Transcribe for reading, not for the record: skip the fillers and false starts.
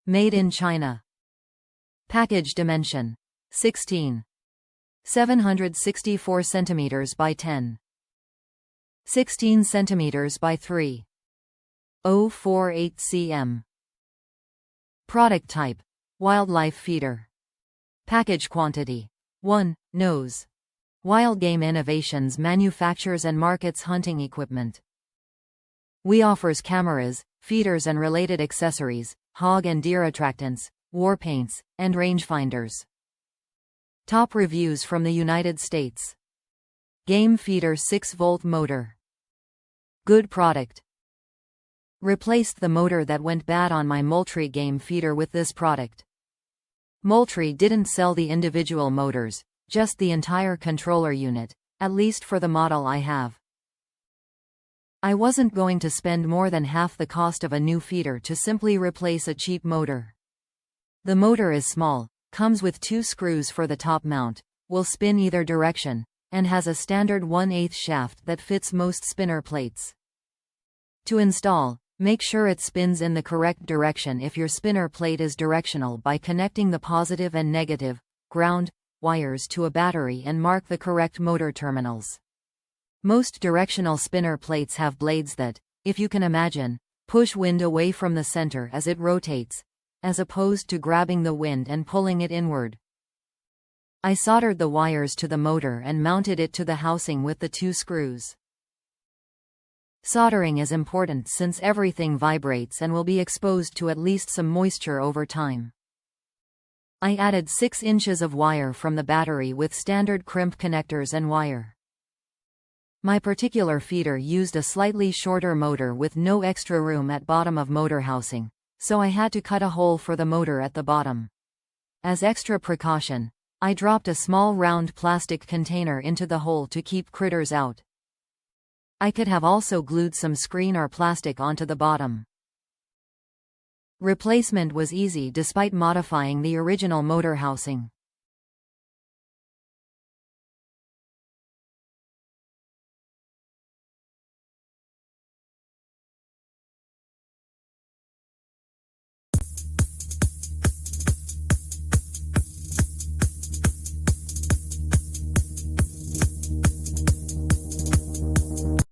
Made in China. Package dimension: 16. 764 cm by 10. 16 cm by 3.048 cm. Product type: wildlife feeder. Package quantity: 1. Nose. Wildgame Innovations manufactures and markets hunting equipment. We offers cameras, feeders and related accessories, hog and deer attractants, war paints, and rangefinders. Top reviews from the United States. Game feeder 6-volt motor. Good product. Replaced the motor that went bad on my Moultrie game feeder with this product. Moultrie didn't sell the individual motors, just the entire controller unit, at least for the model I have. I wasn't going to spend more than half the cost of a new feeder to simply replace a cheap motor. The motor is small, comes with 2 screws for the top mount, will spin either direction, and has a standard 1/8 shaft that fits most spinner plates. To install, make sure it spins in the correct direction if your spinner plate is directional by connecting the positive and negative, ground, wires to a battery and mark the correct motor terminals. Most directional spinner plates have blades that, if you can imagine, push wind away from the center as it rotates, as opposed to grabbing the wind and pulling it inward. I soldered the wires to the motor and mounted it to the housing with the 2 screws. Soldering is important since everything vibrates and will be exposed to at least some moisture over time. I added 6 inches of wire from the battery with standard crimp connectors and wire. My particular feeder used a slightly shorter motor with no extra room at bottom of motor housing, so I had to cut a hole for the motor at the bottom. As extra precaution, I dropped a small round plastic container into the hole to keep critters out. I could have also glued some screen or plastic onto the bottom. Replacement was easy despite modifying the original motor housing.